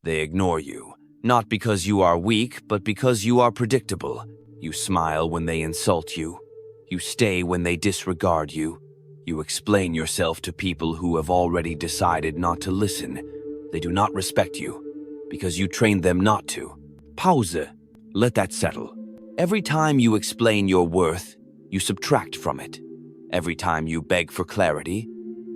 They ignore you, not because you are weak, but because you are predictable. You smile when they insult you. You stay when they disregard you. You explain yourself to people who have already decided not to listen. They do not respect you because you trained them not to. Pause. Let that settle. Every time you explain your worth, you subtract from it. Every time you beg for clarity,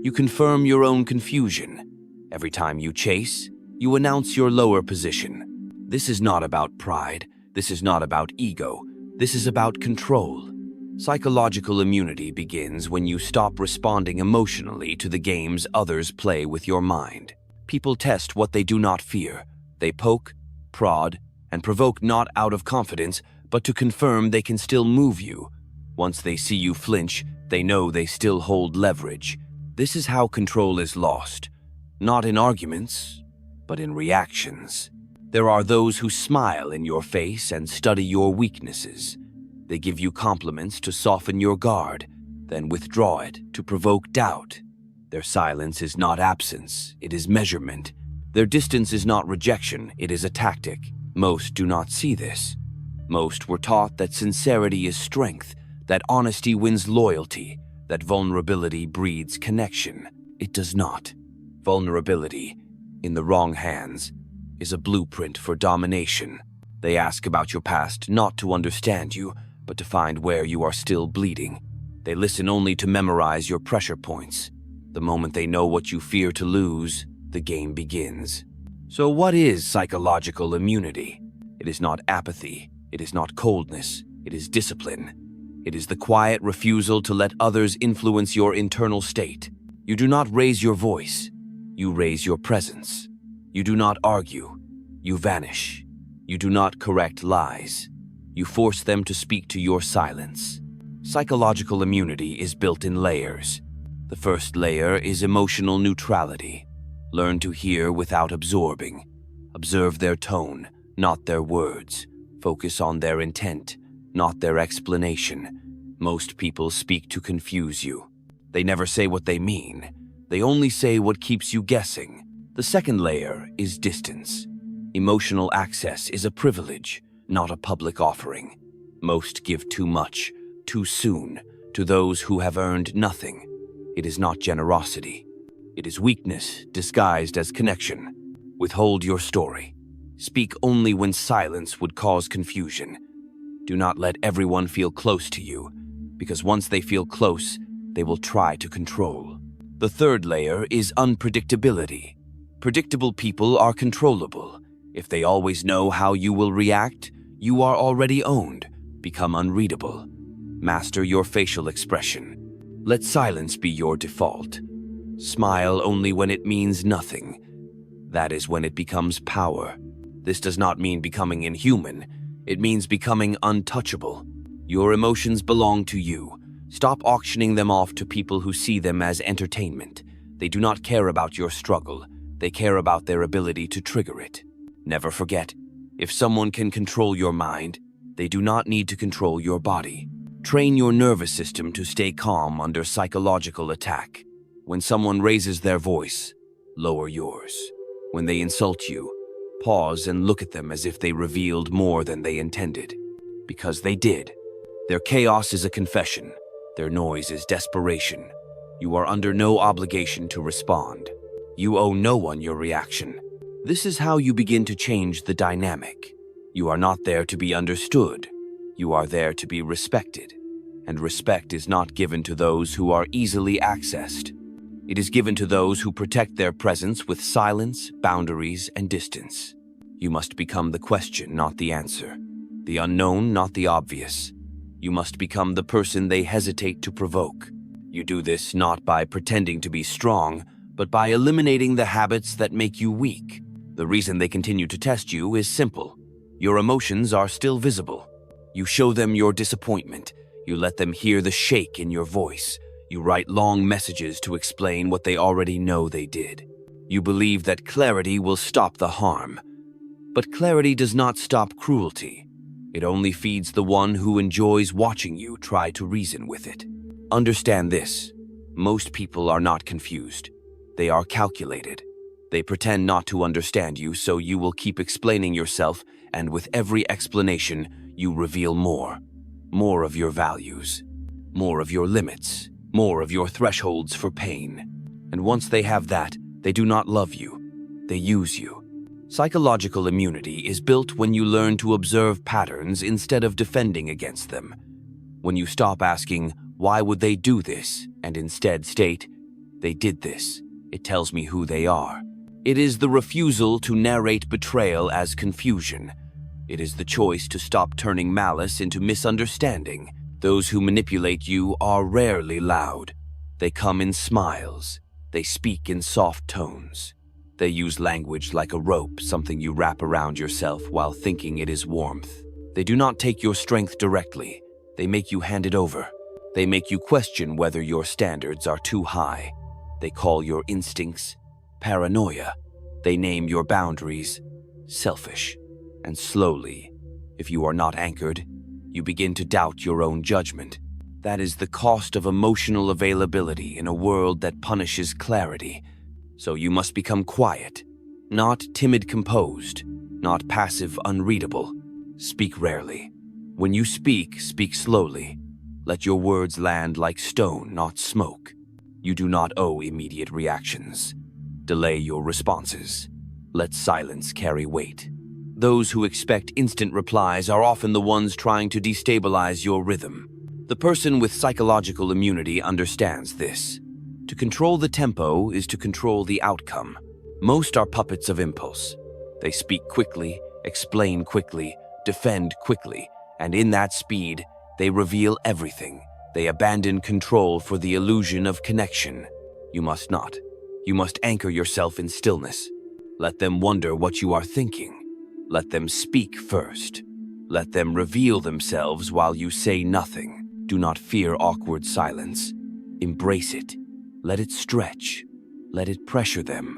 you confirm your own confusion. Every time you chase, you announce your lower position. This is not about pride. This is not about ego. This is about control. Psychological immunity begins when you stop responding emotionally to the games others play with your mind. People test what they do not fear. They poke, prod, and provoke not out of confidence, but to confirm they can still move you. Once they see you flinch, they know they still hold leverage. This is how control is lost. Not in arguments, but in reactions. There are those who smile in your face and study your weaknesses. They give you compliments to soften your guard, then withdraw it to provoke doubt. Their silence is not absence, it is measurement. Their distance is not rejection, it is a tactic. Most do not see this. Most were taught that sincerity is strength, that honesty wins loyalty, that vulnerability breeds connection. It does not. Vulnerability, in the wrong hands, is a blueprint for domination. They ask about your past not to understand you, but to find where you are still bleeding. They listen only to memorize your pressure points. The moment they know what you fear to lose, the game begins. So what is psychological immunity? It is not apathy. It is not coldness. It is discipline. It is the quiet refusal to let others influence your internal state. You do not raise your voice. You raise your presence. You do not argue. You vanish. You do not correct lies. You force them to speak to your silence. Psychological immunity is built in layers. The first layer is emotional neutrality. Learn to hear without absorbing. Observe their tone, not their words. Focus on their intent, not their explanation. Most people speak to confuse you. They never say what they mean. They only say what keeps you guessing. The second layer is distance. Emotional access is a privilege, not a public offering. Most give too much, too soon, to those who have earned nothing. It is not generosity. It is weakness disguised as connection. Withhold your story. Speak only when silence would cause confusion. Do not let everyone feel close to you, because once they feel close, they will try to control. The third layer is unpredictability. Predictable people are controllable. If they always know how you will react, you are already owned. Become unreadable. Master your facial expression. Let silence be your default. Smile only when it means nothing. That is when it becomes power. This does not mean becoming inhuman. It means becoming untouchable. Your emotions belong to you. Stop auctioning them off to people who see them as entertainment. They do not care about your struggle. They care about their ability to trigger it. Never forget, if someone can control your mind, they do not need to control your body. Train your nervous system to stay calm under psychological attack. When someone raises their voice, lower yours. When they insult you, pause and look at them as if they revealed more than they intended. Because they did. Their chaos is a confession. Their noise is desperation. You are under no obligation to respond. You owe no one your reaction. This is how you begin to change the dynamic. You are not there to be understood. You are there to be respected. And respect is not given to those who are easily accessed. It is given to those who protect their presence with silence, boundaries, and distance. You must become the question, not the answer. The unknown, not the obvious. You must become the person they hesitate to provoke. You do this not by pretending to be strong, but by eliminating the habits that make you weak. The reason they continue to test you is simple. Your emotions are still visible. You show them your disappointment. You let them hear the shake in your voice. You write long messages to explain what they already know they did. You believe that clarity will stop the harm. But clarity does not stop cruelty. It only feeds the one who enjoys watching you try to reason with it. Understand this. Most people are not confused. They are calculated. They pretend not to understand you, so you will keep explaining yourself, and with every explanation, you reveal more. More of your values, more of your limits, more of your thresholds for pain. And once they have that, they do not love you. They use you. Psychological immunity is built when you learn to observe patterns instead of defending against them. When you stop asking, "Why would they do this?" and instead state, "They did this. It tells me who they are." It is the refusal to narrate betrayal as confusion. It is the choice to stop turning malice into misunderstanding. Those who manipulate you are rarely loud. They come in smiles. They speak in soft tones. They use language like a rope, something you wrap around yourself while thinking it is warmth. They do not take your strength directly. They make you hand it over. They make you question whether your standards are too high. They call your instincts paranoia. They name your boundaries selfish. And slowly, if you are not anchored, you begin to doubt your own judgment. That is the cost of emotional availability in a world that punishes clarity. So you must become quiet, not timid composed, not passive unreadable. Speak rarely. When you speak, speak slowly. Let your words land like stone, not smoke. You do not owe immediate reactions. Delay your responses. Let silence carry weight. Those who expect instant replies are often the ones trying to destabilize your rhythm. The person with psychological immunity understands this. To control the tempo is to control the outcome. Most are puppets of impulse. They speak quickly, explain quickly, defend quickly, and in that speed, they reveal everything. They abandon control for the illusion of connection. You must not. You must anchor yourself in stillness. Let them wonder what you are thinking. Let them speak first. Let them reveal themselves while you say nothing. Do not fear awkward silence. Embrace it. Let it stretch. Let it pressure them.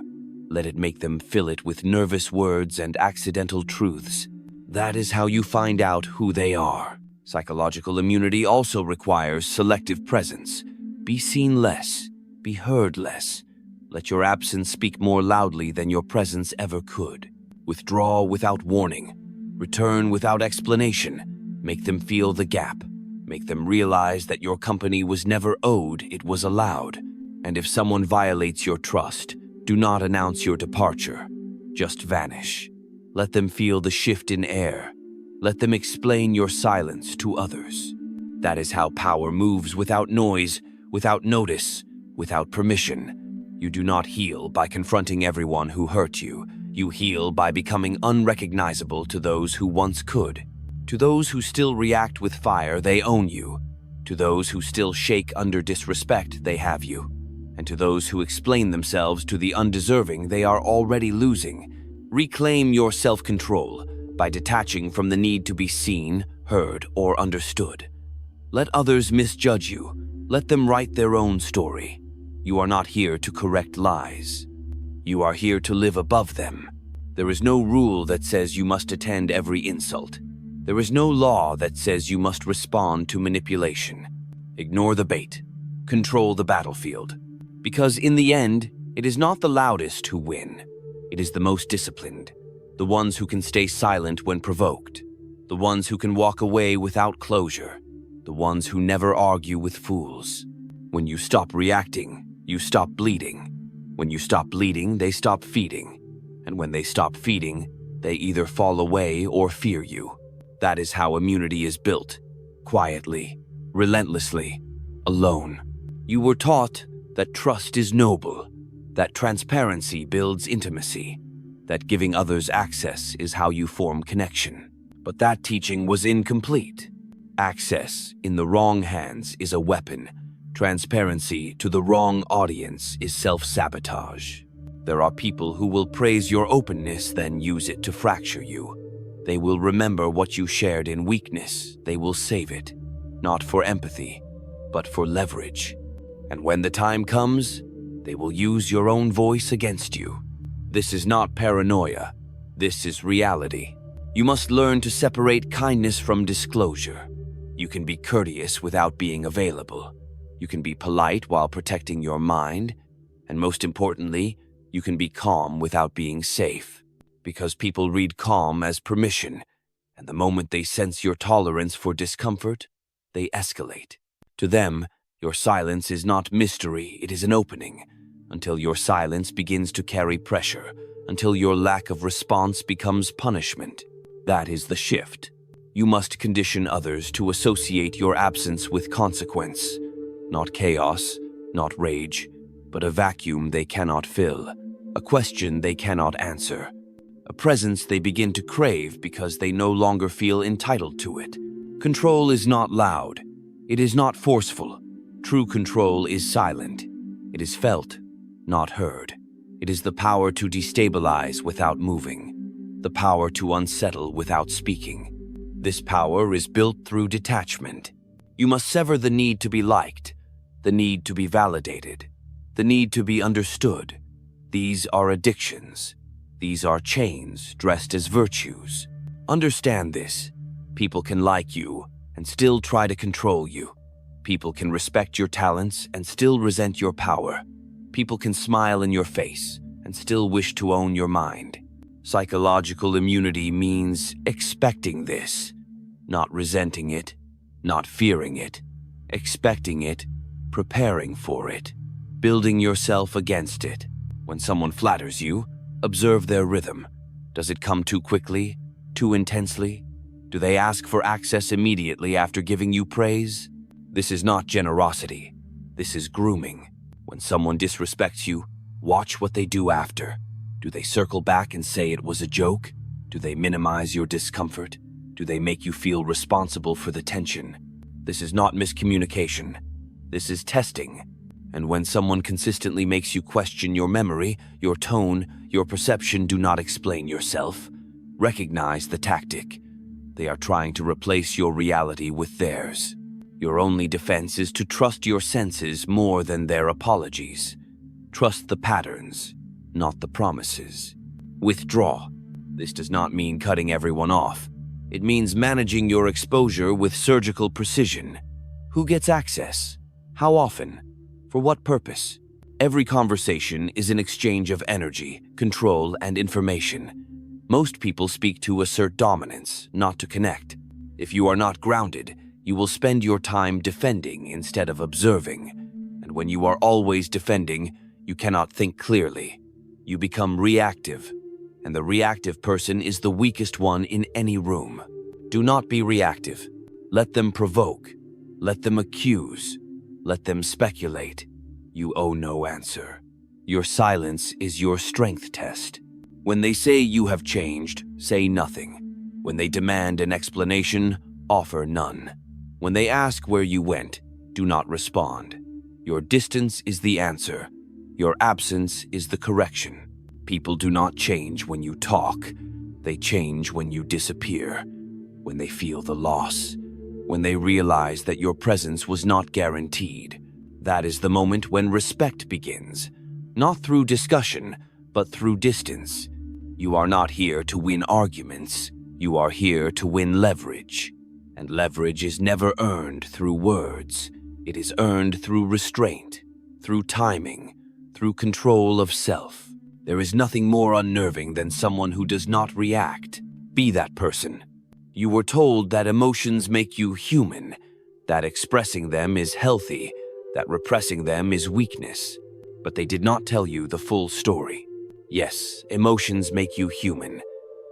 Let it make them fill it with nervous words and accidental truths. That is how you find out who they are. Psychological immunity also requires selective presence. Be seen less. Be heard less. Let your absence speak more loudly than your presence ever could. Withdraw without warning. Return without explanation. Make them feel the gap. Make them realize that your company was never owed, it was allowed. And if someone violates your trust, do not announce your departure. Just vanish. Let them feel the shift in air. Let them explain your silence to others. That is how power moves without noise, without notice, without permission. You do not heal by confronting everyone who hurt you. You heal by becoming unrecognizable to those who once could. To those who still react with fire, they own you. To those who still shake under disrespect, they have you. And to those who explain themselves to the undeserving, they are already losing. Reclaim your self-control by detaching from the need to be seen, heard, or understood. Let others misjudge you. Let them write their own story. You are not here to correct lies. You are here to live above them. There is no rule that says you must attend every insult. There is no law that says you must respond to manipulation. Ignore the bait. Control the battlefield. Because in the end, it is not the loudest who win. It is the most disciplined. The ones who can stay silent when provoked. The ones who can walk away without closure. The ones who never argue with fools. When you stop reacting, you stop bleeding. When you stop bleeding, they stop feeding. And when they stop feeding, they either fall away or fear you. That is how immunity is built. Quietly, relentlessly, alone. You were taught that trust is noble, that transparency builds intimacy, that giving others access is how you form connection. But that teaching was incomplete. Access in the wrong hands is a weapon. Transparency to the wrong audience is self-sabotage. There are people who will praise your openness, then use it to fracture you. They will remember what you shared in weakness. They will save it, not for empathy, but for leverage. And when the time comes, they will use your own voice against you. This is not paranoia. This is reality. You must learn to separate kindness from disclosure. You can be courteous without being available. You can be polite while protecting your mind. And most importantly, You can be calm without being safe, because people read calm as permission, and the moment they sense your tolerance for discomfort, they escalate. To them, your silence is not mystery, it is an opening, until your silence begins to carry pressure, until your lack of response becomes punishment. That is the shift. You must condition others to associate your absence with consequence, not chaos, not rage, but a vacuum they cannot fill, a question they cannot answer, a presence they begin to crave because they no longer feel entitled to it. Control is not loud. It is not forceful. True control is silent. It is felt, not heard. It is the power to destabilize without moving, the power to unsettle without speaking. This power is built through detachment. You must sever the need to be liked, the need to be validated, the need to be understood. These are addictions. These are chains dressed as virtues. Understand this. People can like you and still try to control you. People can respect your talents and still resent your power. People can smile in your face and still wish to own your mind. Psychological immunity means expecting this, not resenting it, not fearing it, expecting it, preparing for it, building yourself against it. When someone flatters you, observe their rhythm. Does it come too quickly, too intensely? Do they ask for access immediately after giving you praise? This is not generosity. This is grooming. When someone disrespects you, watch what they do after. Do they circle back and say it was a joke? Do they minimize your discomfort? Do they make you feel responsible for the tension? This is not miscommunication. This is testing. And when someone consistently makes you question your memory, your tone, your perception, do not explain yourself. Recognize the tactic. They are trying to replace your reality with theirs. Your only defense is to trust your senses more than their apologies. Trust the patterns, not the promises. Withdraw. This does not mean cutting everyone off. It means managing your exposure with surgical precision. Who gets access? How often? For what purpose? Every conversation is an exchange of energy, control, and information. Most people speak to assert dominance, not to connect. If you are not grounded, you will spend your time defending instead of observing. And when you are always defending, you cannot think clearly. You become reactive, and the reactive person is the weakest one in any room. Do not be reactive. Let them provoke. Let them accuse. Let them speculate. You owe no answer. Your silence is your strength test. When they say you have changed, say nothing. When they demand an explanation, offer none. When they ask where you went, do not respond. Your distance is the answer. Your absence is the correction. People do not change when you talk. They change when you disappear, when they feel the loss, when they realize that your presence was not guaranteed. That is the moment when respect begins, not through discussion, but through distance. You are not here to win arguments. You are here to win leverage. And leverage is never earned through words. It is earned through restraint, through timing, through control of self. There is nothing more unnerving than someone who does not react. Be that person. You were told that emotions make you human, that expressing them is healthy, that repressing them is weakness. But they did not tell you the full story. Yes, emotions make you human,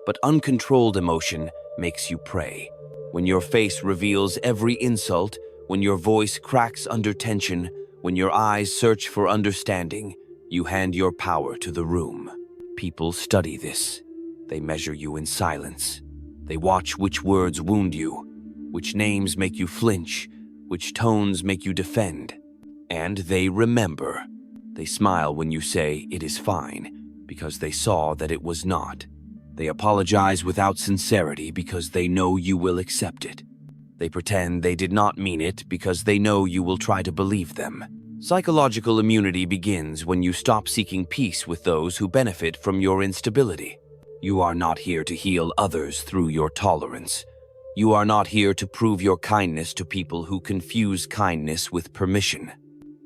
but uncontrolled emotion makes you prey. When your face reveals every insult, when your voice cracks under tension, when your eyes search for understanding, you hand your power to the room. People study this. They measure you in silence. They watch which words wound you, which names make you flinch, which tones make you defend. And they remember. They smile when you say it is fine, because they saw that it was not. They apologize without sincerity because they know you will accept it. They pretend they did not mean it because they know you will try to believe them. Psychological immunity begins when you stop seeking peace with those who benefit from your instability. You are not here to heal others through your tolerance. You are not here to prove your kindness to people who confuse kindness with permission.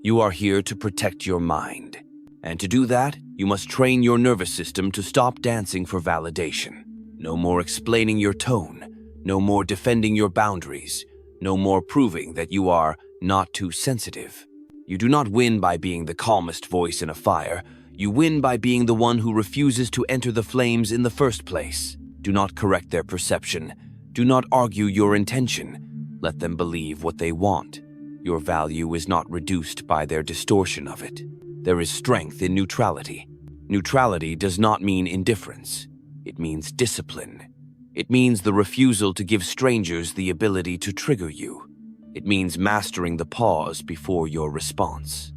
You are here to protect your mind. And to do that, you must train your nervous system to stop dancing for validation. No more explaining your tone, no more defending your boundaries, no more proving that you are not too sensitive. You do not win by being the calmest voice in a fire. You win by being the one who refuses to enter the flames in the first place. Do not correct their perception. Do not argue your intention. Let them believe what they want. Your value is not reduced by their distortion of it. There is strength in neutrality. Neutrality does not mean indifference. It means discipline. It means the refusal to give strangers the ability to trigger you. It means mastering the pause before your response.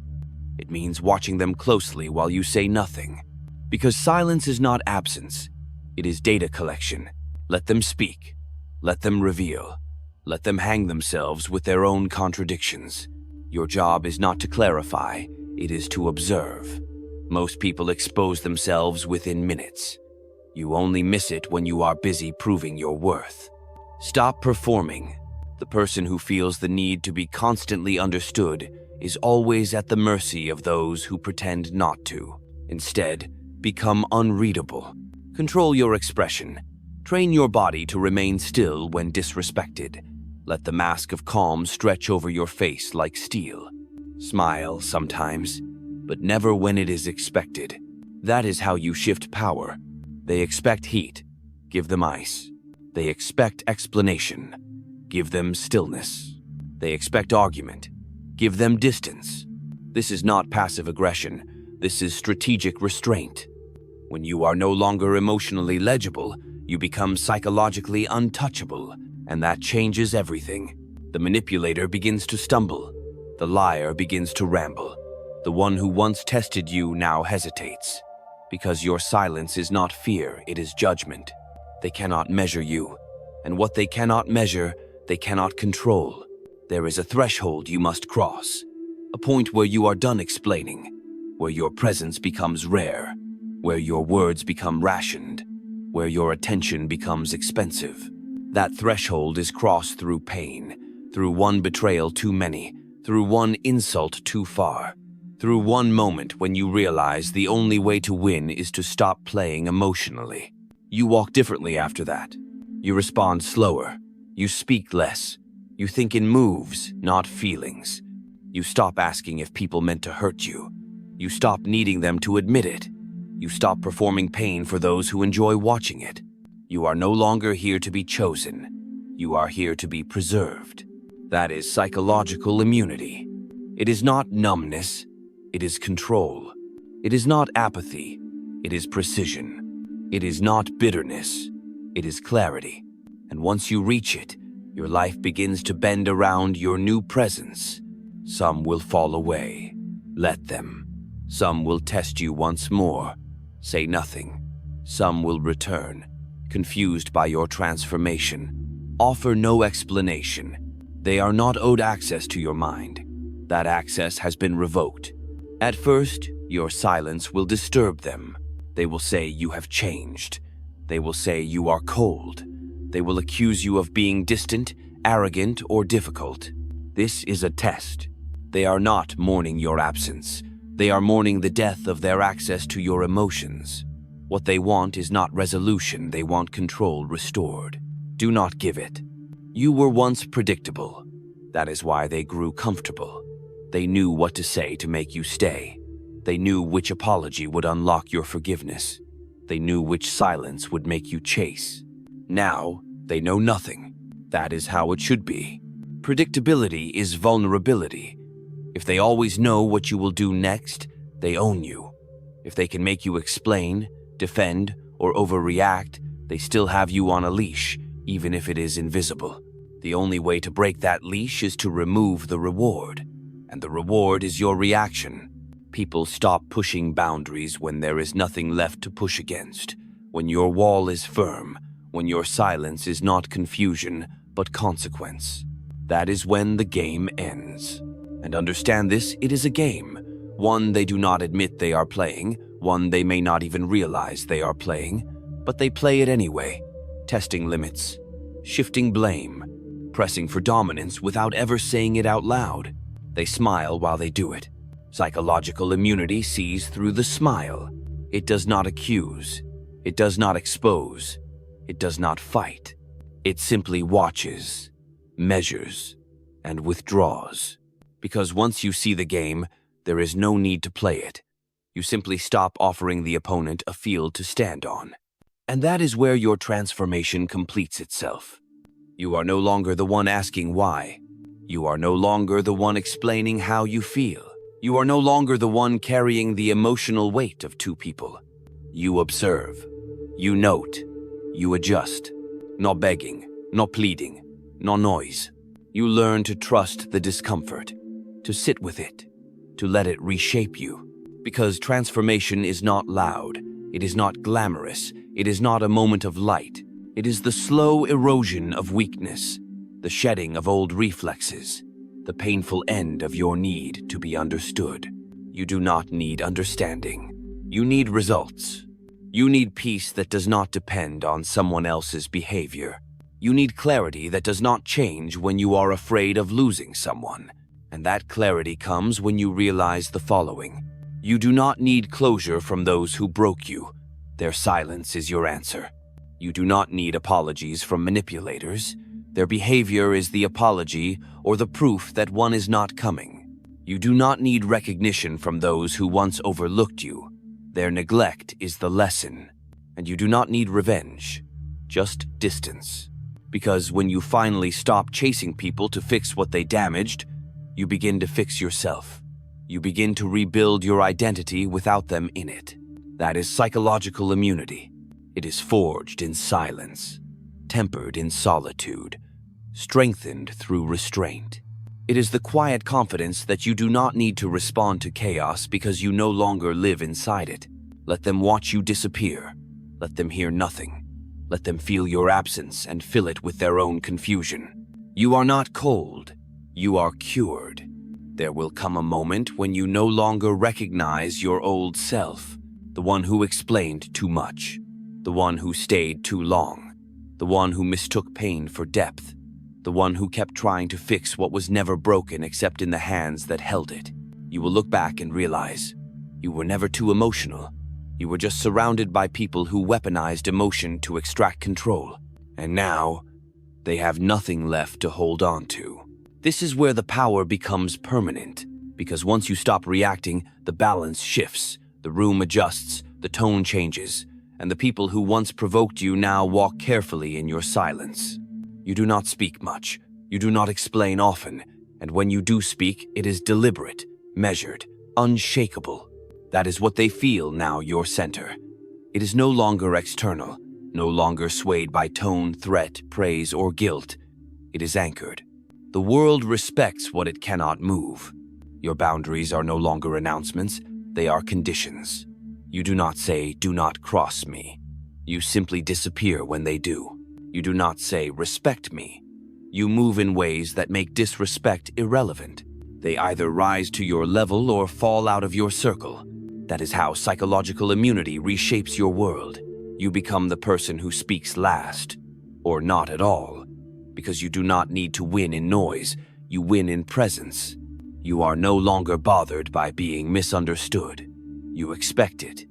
It means watching them closely while you say nothing. Because silence is not absence. It is data collection. Let them speak. Let them reveal. Let them hang themselves with their own contradictions. Your job is not to clarify, it is to observe. Most people expose themselves within minutes. You only miss it when you are busy proving your worth. Stop performing. The person who feels the need to be constantly understood is always at the mercy of those who pretend not to. Instead, become unreadable. Control your expression. Train your body to remain still when disrespected. Let the mask of calm stretch over your face like steel. Smile sometimes, but never when it is expected. That is how you shift power. They expect heat. Give them ice. They expect explanation. Give them stillness. They expect argument. Give them distance. This is not passive aggression. This is strategic restraint. When you are no longer emotionally legible, you become psychologically untouchable, and that changes everything. The manipulator begins to stumble. The liar begins to ramble. The one who once tested you now hesitates. Because your silence is not fear, it is judgment. They cannot measure you, and what they cannot measure, they cannot control. There is a threshold you must cross, a point where you are done explaining, where your presence becomes rare, where your words become rationed, where your attention becomes expensive. That threshold is crossed through pain, through one betrayal too many, through one insult too far, through one moment when you realize the only way to win is to stop playing emotionally. You walk differently after that. You respond slower. You speak less. You think in moves, not feelings. You stop asking if people meant to hurt you. You stop needing them to admit it. You stop performing pain for those who enjoy watching it. You are no longer here to be chosen. You are here to be preserved. That is psychological immunity. It is not numbness. It is control. It is not apathy. It is precision. It is not bitterness. It is clarity. And once you reach it, your life begins to bend around your new presence. Some will fall away. Let them. Some will test you once more. Say nothing. Some will return, confused by your transformation. Offer no explanation. They are not owed access to your mind. That access has been revoked. At first, your silence will disturb them. They will say you have changed. They will say you are cold. They will accuse you of being distant, arrogant, or difficult. This is a test. They are not mourning your absence. They are mourning the death of their access to your emotions. What they want is not resolution, they want control restored. Do not give it. You were once predictable. That is why they grew comfortable. They knew what to say to make you stay. They knew which apology would unlock your forgiveness. They knew which silence would make you chase. Now, they know nothing. That is how it should be. Predictability is vulnerability. If they always know what you will do next, they own you. If they can make you explain, defend, or overreact, they still have you on a leash, even if it is invisible. The only way to break that leash is to remove the reward. And the reward is your reaction. People stop pushing boundaries when there is nothing left to push against. When your wall is firm, when your silence is not confusion, but consequence. That is when the game ends. And understand this, it is a game. One they do not admit they are playing, one they may not even realize they are playing, but they play it anyway, testing limits, shifting blame, pressing for dominance without ever saying it out loud. They smile while they do it. Psychological immunity sees through the smile. It does not accuse. It does not expose. It does not fight. It simply watches, measures, and withdraws. Because once you see the game, there is no need to play it. You simply stop offering the opponent a field to stand on. And that is where your transformation completes itself. You are no longer the one asking why. You are no longer the one explaining how you feel. You are no longer the one carrying the emotional weight of two people. You observe. You note. You adjust. Not begging, not pleading, no noise. You learn to trust the discomfort, to sit with it, to let it reshape you. Because transformation is not loud, it is not glamorous, it is not a moment of light. It is the slow erosion of weakness, the shedding of old reflexes, the painful end of your need to be understood. You do not need understanding. You need results. You need peace that does not depend on someone else's behavior. You need clarity that does not change when you are afraid of losing someone. And that clarity comes when you realize the following. You do not need closure from those who broke you. Their silence is your answer. You do not need apologies from manipulators. Their behavior is the apology or the proof that one is not coming. You do not need recognition from those who once overlooked you. Their neglect is the lesson. And you do not need revenge, just distance. Because when you finally stop chasing people to fix what they damaged, you begin to fix yourself. You begin to rebuild your identity without them in it. That is psychological immunity. It is forged in silence, tempered in solitude, strengthened through restraint. It is the quiet confidence that you do not need to respond to chaos because you no longer live inside it. Let them watch you disappear. Let them hear nothing. Let them feel your absence and fill it with their own confusion. You are not cold. You are cured. There will come a moment when you no longer recognize your old self, the one who explained too much, the one who stayed too long, the one who mistook pain for depth, the one who kept trying to fix what was never broken except in the hands that held it. You will look back and realize you were never too emotional. You were just surrounded by people who weaponized emotion to extract control. And now, they have nothing left to hold on to. This is where the power becomes permanent, because once you stop reacting, the balance shifts, the room adjusts, the tone changes, and the people who once provoked you now walk carefully in your silence. You do not speak much, you do not explain often, and when you do speak, it is deliberate, measured, unshakable. That is what they feel now your center. It is no longer external, no longer swayed by tone, threat, praise, or guilt. It is anchored. The world respects what it cannot move. Your boundaries are no longer announcements, they are conditions. You do not say, "Do not cross me." You simply disappear when they do. You do not say, "Respect me." You move in ways that make disrespect irrelevant. They either rise to your level or fall out of your circle. That is how psychological immunity reshapes your world. You become the person who speaks last, or not at all. Because you do not need to win in noise, you win in presence. You are no longer bothered by being misunderstood. You expect it,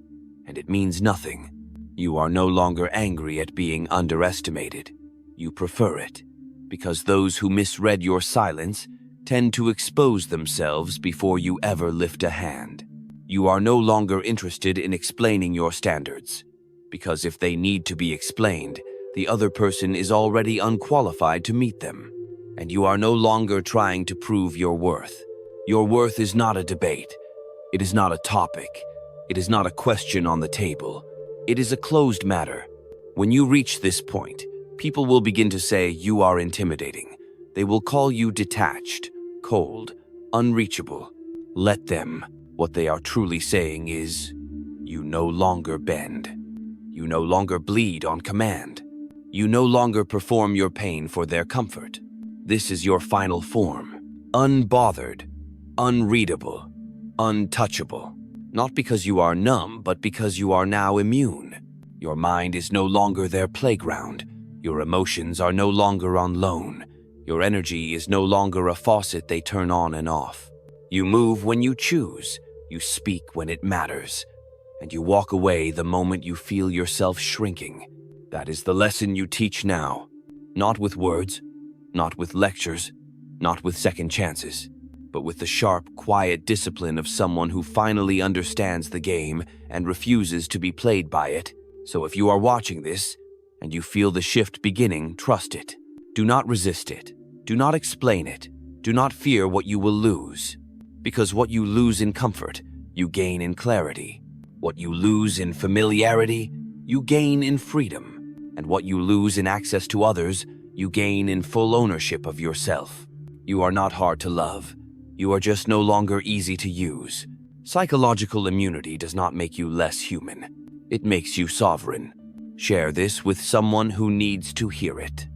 and it means nothing. You are no longer angry at being underestimated. You prefer it, because those who misread your silence tend to expose themselves before you ever lift a hand. You are no longer interested in explaining your standards, because if they need to be explained, the other person is already unqualified to meet them. And you are no longer trying to prove your worth. Your worth is not a debate. It is not a topic. It is not a question on the table. It is a closed matter. When you reach this point, people will begin to say you are intimidating. They will call you detached, cold, unreachable. Let them. What they are truly saying is, you no longer bend. You no longer bleed on command. You no longer perform your pain for their comfort. This is your final form. Unbothered, unreadable, untouchable. Not because you are numb, but because you are now immune. Your mind is no longer their playground. Your emotions are no longer on loan. Your energy is no longer a faucet they turn on and off. You move when you choose, you speak when it matters, and you walk away the moment you feel yourself shrinking. That is the lesson you teach now. Not with words, not with lectures, not with second chances, but with the sharp, quiet discipline of someone who finally understands the game and refuses to be played by it. So if you are watching this and you feel the shift beginning, trust it. Do not resist it. Do not explain it. Do not fear what you will lose. Because what you lose in comfort, you gain in clarity. What you lose in familiarity, you gain in freedom. And what you lose in access to others, you gain in full ownership of yourself. You are not hard to love. You are just no longer easy to use. Psychological immunity does not make you less human. It makes you sovereign. Share this with someone who needs to hear it.